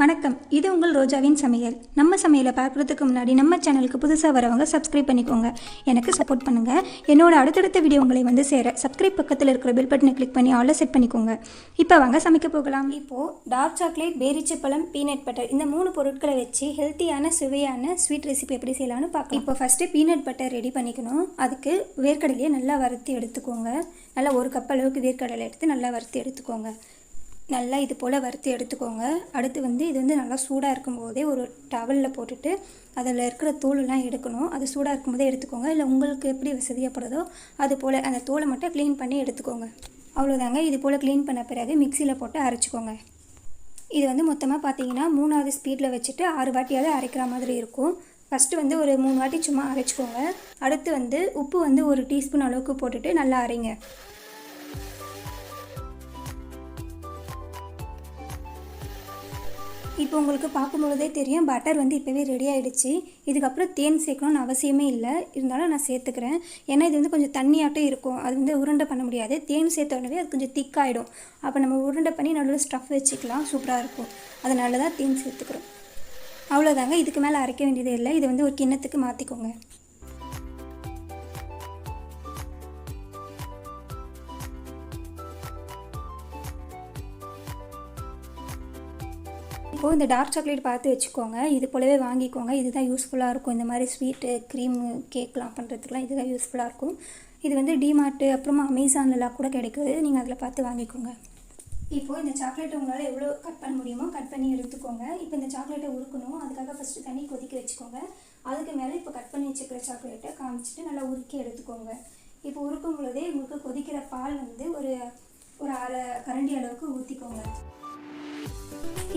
வணக்கம், இது உங்கள் ரோஜாவின் சமையல். நம்ம சமையலை பார்க்குறதுக்கு முன்னாடி நம்ம சேனலுக்கு புதுசாக வரவங்க சப்ஸ்கிரைப் பண்ணிக்கோங்க. எனக்கு சப்போர்ட் பண்ணுங்கள். என்னோட அடுத்தடுத்த வீடியோ உங்களை சேர சப்ஸ்கிரைப் பக்கத்தில் இருக்கிற பெல் பட்டனை கிளிக் பண்ணி ஆல்ல செட் பண்ணிக்கோங்க. இப்போ வாங்க சமைக்க போகலாம். இப்போது டார்க் சாக்லேட், பேரிச்சப்பழம், பீனட் பட்டர் இந்த 3 பொருட்களை வச்சு ஹெல்த்தியான சுவையான ஸ்வீட் ரெசிபி எப்படி செய்யலாம்னு பார்க்கலாம். இப்போ ஃபஸ்ட்டு பீனட் பட்டர் ரெடி பண்ணிக்கணும். அதுக்கு வேர்க்கடலையை நல்லா வறுத்து எடுத்துக்கோங்க. நல்லா 1 கப் அளவுக்கு வேர்க்கடலை எடுத்து நல்லா வறுத்து எடுத்துக்கோங்க. நல்லா இது போல் வறுத்து எடுத்துக்கோங்க. அடுத்து இது நல்லா சூடாக இருக்கும்போதே ஒரு டவலில் போட்டுட்டு அதில் இருக்கிற தோலெல்லாம் எடுக்கணும். அது சூடாக இருக்கும்போதே எடுத்துக்கோங்க. இல்லை உங்களுக்கு எப்படி வசதியாகப்படுதோ அது போல் அந்த தோலை மட்டும் க்ளீன் பண்ணி எடுத்துக்கோங்க. அவ்வளோதாங்க. இது போல் க்ளீன் பண்ண பிறகு மிக்சியில் போட்டு அரைச்சிக்கோங்க. இது மொத்தமாக பார்த்தீங்கன்னா 3வது ஸ்பீடில் வச்சுட்டு 6 வாட்டியாவது அரைக்கிற மாதிரி இருக்கும். ஃபஸ்ட்டு ஒரு 3 வாட்டி சும்மா அரைச்சிக்கோங்க. அடுத்து உப்பு 1 டீஸ்பூன் அளவுக்கு போட்டுட்டு நல்லா அரைங்க. இப்போ உங்களுக்கு பார்க்கும்பொழுதே தெரியும் பட்டர் இப்போவே ரெடி ஆகிடுச்சு. இதுக்கப்புறம் தேன் சேர்க்கணும்னு அவசியமே இல்லை. இருந்தாலும் நான் சேர்த்துக்கிறேன். ஏன்னா இது கொஞ்சம் தண்ணியாட்டம் இருக்கும். அது உருண்டை பண்ண முடியாது. தேன் சேர்த்த உடனே அது கொஞ்சம் திக்காகிடும். அப்போ நம்ம உருண்டை பண்ணி நடுவில் ஸ்டஃப் வச்சுக்கலாம். சூப்பராக இருக்கும். அதனால தான் தேன் சேர்த்துக்கிறோம். அவ்வளோதாங்க. இதுக்கு மேலே அரைக்க வேண்டியதே இல்லை. இது ஒரு கிண்ணத்துக்கு மாற்றிக்கோங்க. இப்போது இந்த டார்க் சாக்லேட் பார்த்து வச்சுக்கோங்க. இது போலவே வாங்கிக்கோங்க. இதுதான் யூஸ்ஃபுல்லாக இருக்கும். இந்த மாதிரி ஸ்வீட்டு, க்ரீமு, கேக்லாம் பண்ணுறதுக்குலாம் இதுதான் யூஸ்ஃபுல்லாக இருக்கும். இது டிமார்ட்டு அப்புறமா அமேசான்லாம் கூட கிடைக்குது. நீங்கள் அதில் பார்த்து வாங்கிக்கோங்க. இப்போது இந்த சாக்லேட்டை உங்களால் எவ்வளோ கட் பண்ண முடியுமோ கட் பண்ணி எடுத்துக்கோங்க. இப்போ இந்த சாக்லேட்டை உருக்கணும். அதுக்காக ஃபஸ்ட்டு தண்ணி கொதிக்க வச்சுக்கோங்க. அதுக்கு மேலே இப்போ கட் பண்ணி வச்சுக்கிற சாக்லேட்டை காமிச்சிட்டு நல்லா உருக்கி எடுத்துக்கோங்க. இப்போ உருக்கும் பொழுதே உங்களுக்கு கொதிக்கிற பால் ஒரு அரை கரண்டி அளவுக்கு ஊற்றிக்கோங்க.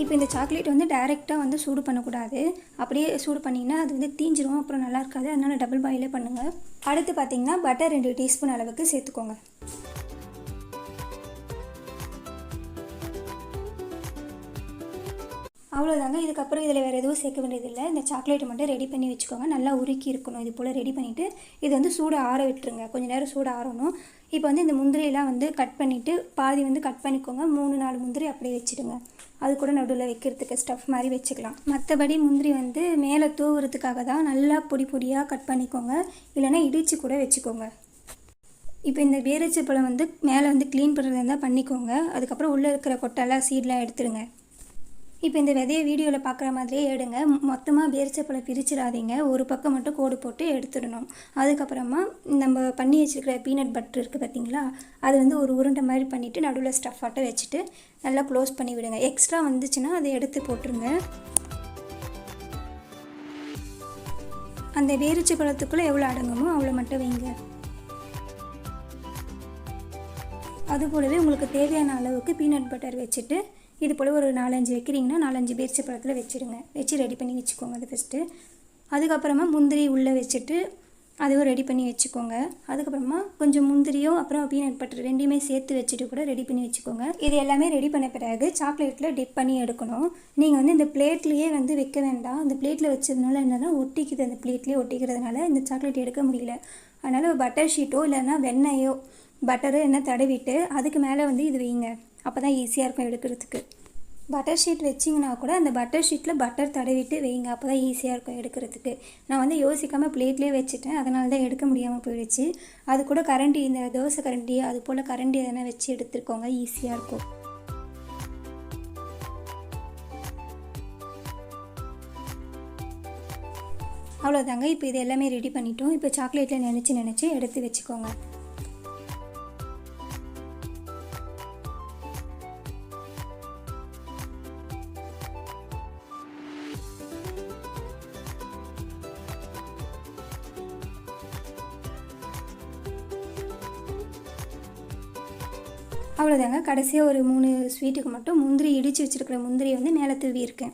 இப்போ இந்த சாக்லேட் டைரெக்டாக சூடு பண்ணக்கூடாது. அப்படியே சூடு பண்ணிங்கன்னா அது தீஞ்சிரும். அப்புறம் நல்லா இருக்காது. அதனால் டபுள் பாயிலே பண்ணுங்கள். அடுத்து பார்த்தீங்கன்னா பட்டர் 2 டீஸ்பூன் அளவுக்கு சேர்த்துக்கோங்க. அவ்வளோதாங்க. இதுக்கப்புறம் இதில் வேறு எதுவும் சேர்க்க வேண்டியதில்லை. இந்த சாக்லேட்டை மட்டும் ரெடி பண்ணி வச்சுக்கோங்க. நல்லா உருக்கி இருக்கணும். இது போல் ரெடி பண்ணிவிட்டு இது சூடு ஆற விட்டுருங்க. கொஞ்சம் நேரம் சூடு ஆறணும். இப்போ இந்த முந்திரியெல்லாம் கட் பண்ணிவிட்டு பாதி கட் பண்ணிக்கோங்க. 3-4 முந்திரி அப்படியே வச்சுடுங்க. அது கூட நடுவில் வைக்கிறதுக்கு ஸ்டஃப் மாதிரி வச்சுக்கலாம். மற்றபடி முந்திரி மேலே தூவுறதுக்காக தான் நல்லா பொடி பொடியாக கட் பண்ணிக்கோங்க. இல்லைனா இடித்து கூட வச்சுக்கோங்க. இப்போ இந்த பேரிச்சப்பழம் மேலே க்ளீன் பண்ணுறதா இருந்தால் பண்ணிக்கோங்க. அதுக்கப்புறம் உள்ளே இருக்கிற கொட்டெல்லாம் சீடெலாம் எடுத்துடுங்க. இப்போ இந்த விதையை வீடியோவில் பார்க்குற மாதிரியே எடுங்க. மொத்தமாக பேரிச்சப்பழம் பிரிச்சிடாதீங்க. ஒரு பக்கம் மட்டும் கோடு போட்டு எடுத்துடணும். அதுக்கப்புறமா நம்ம பண்ணி வச்சுருக்கிற பீனட் பட்டர் இருக்குது பார்த்தீங்களா, அது ஒரு உருண்டை மாதிரி பண்ணிவிட்டு நடுவில் ஸ்டஃப் ஆட்டை வச்சுட்டு நல்லா க்ளோஸ் பண்ணி விடுங்க. எக்ஸ்ட்ரா வந்துச்சுன்னா அதை எடுத்து போட்டுருங்க. அந்த பேரிச்சப்பழத்துக்குள்ளே எவ்வளோ அடங்குமோ அவ்வளோ மட்டும் வைங்க. அதுபோலவே உங்களுக்கு தேவையான அளவுக்கு பீனட் பட்டர் வச்சுட்டு இது போல் ஒரு 4-5 வைக்கிறீங்கன்னா 4-5 பேரிச்சப்பழத்தில் வச்சுருங்க. வச்சு ரெடி பண்ணி வச்சுக்கோங்க. அது ஃபஸ்ட்டு. அதுக்கப்புறமா முந்திரி உள்ளே வச்சுட்டு அதுவும் ரெடி பண்ணி வச்சுக்கோங்க. அதுக்கப்புறமா கொஞ்சம் முந்திரியோ அப்புறம் பீனட் பட்டர் 2மே சேர்த்து வச்சுட்டு கூட ரெடி பண்ணி வச்சுக்கோங்க. இது எல்லாமே ரெடி பண்ண பிறகு சாக்லேட்டில் டிப் பண்ணி எடுக்கணும். நீங்கள் இந்த பிளேட்லேயே வைக்க வேண்டாம். அந்த பிளேட்டில் வச்சதுனால என்னென்னா ஒட்டிக்குது. அந்த பிளேட்லேயே ஒட்டிக்கிறதுனால இந்த சாக்லேட் எடுக்க முடியல. அதனால் பட்டர் ஷீட்டோ இல்லைன்னா வெண்ணெயோ பட்டரோ என்ன தடவிட்டு அதுக்கு மேலே இது வைங்க. அப்போ தான் ஈஸியாக இருக்கும் எடுக்கிறதுக்கு. பட்டர் ஷீட் வச்சிங்கன்னா கூட அந்த பட்டர் ஷீட்டில் பட்டர் தடவிட்டு வைங்க. அப்போ தான் ஈஸியாக இருக்கும் எடுக்கிறதுக்கு. நான் யோசிக்காமல் பிளேட்லேயே வச்சுட்டேன். அதனால தான் எடுக்க முடியாமல் போயிடுச்சு. அது கூட கரண்டி, இந்த தோசை கரண்டி அது போல் கரண்டி எதனா வச்சு எடுத்துருக்கோங்க. ஈஸியாக இருக்கும். அவ்வளோதாங்க. இப்போ இது எல்லாமே ரெடி பண்ணிட்டோம். இப்போ சாக்லேட்டில் நினச்சி எடுத்து வச்சுக்கோங்க. அவ்வளோதாங்க. கடைசியாக ஒரு 3 ஸ்வீட்டுக்கு மட்டும் முந்திரி இடித்து வச்சுருக்கிற முந்திரியை மேலே தூவி இருக்கேன்.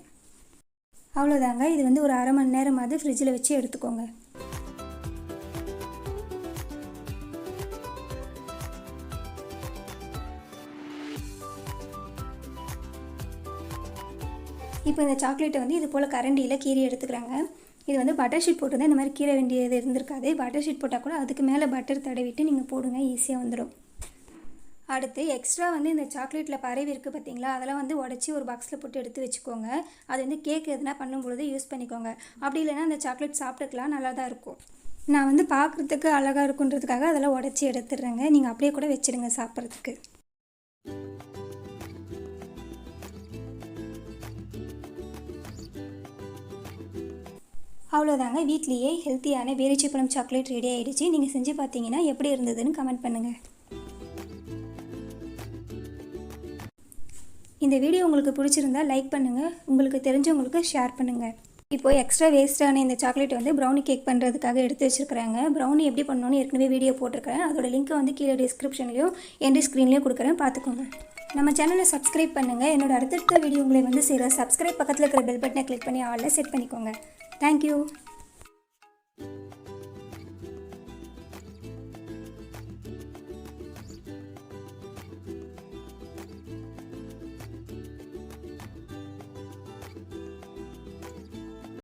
அவ்வளோதாங்க. இது ஒரு அரை மணி நேரமாவது ஃப்ரிட்ஜில் வச்சு எடுத்துக்கோங்க. இப்போ இந்த சாக்லேட்டை இது போல் கரண்டியில் கீறி எடுத்துக்கிறாங்க. இது பட்டர் ஷீட் போட்டு தான் இந்த மாதிரி கீற வேண்டியது இருந்திருக்காது. பட்டர் ஷீட் போட்டால் கூட அதுக்கு மேலே பட்டர் தடவிட்டு நீங்கள் போடுங்க. ஈஸியாக வந்துடும். அடுத்து எக்ஸ்ட்ரா வந்து இந்த சாக்லேட்டில் பரவி இருக்குது பார்த்தீங்களா, அதெல்லாம் வந்து உடச்சி ஒரு பாக்ஸில் போட்டு எடுத்து வச்சுக்கோங்க. அது வந்து கேக் எதுனா பண்ணும்பொழுது யூஸ் பண்ணிக்கோங்க. அப்படி இல்லைன்னா அந்த சாக்லேட் சாப்பிட்டுக்கலாம், நல்லா தான் இருக்கும். நான் வந்து பார்க்குறதுக்கு அழகாக இருக்குன்றதுக்காக அதெல்லாம் உடச்சி எடுத்துடுறேங்க. நீங்கள் அப்படியே கூட வச்சுடுங்க சாப்பிட்றதுக்கு. அவ்வளோதாங்க, வீட்லேயே ஹெல்த்தியான பேரிச்சம்பழம் சாக்லேட் ரெடி ஆகிடுச்சு. நீங்கள் செஞ்சு பார்த்தீங்கன்னா எப்படி இருந்ததுன்னு கமெண்ட் பண்ணுங்கள். இந்த வீடியோ உங்களுக்கு பிடிச்சிருந்தா லைக் பண்ணுங்கள், உங்களுக்கு தெரிஞ்சவங்களுக்கு ஷேர் பண்ணுங்கள். இப்போது எக்ஸ்ட்ரா வேஸ்ட்டான இந்த சாக்லேட் வந்து ப்ரௌனி கேக் பண்ணுறதுக்காக எடுத்து வச்சுருக்குறாங்க. ப்ரௌனி எப்படி பண்ணணும்னு ஏற்கனவே வீடியோ போட்டிருக்கிறேன். அதோட லிங்க்கை வந்து கீழே டிஸ்கிரிப்ஷன்லேயும் எண்ட் ஸ்க்ரீன்லேயும் கொடுக்குறேன், பார்த்துக்கோங்க. நம்ம சேனலை சப்ஸ்கிரைப் பண்ணுங்கள். என்னோட அடுத்தடுத்த வீடியோ உங்களை வந்து சேர சப்ஸ்கிரைப் பக்கத்தில் இருக்கிற பெல் பட்டனை கிளிக் பண்ணி ஆலில் செட் பண்ணிக்கோங்க. தேங்க்யூ.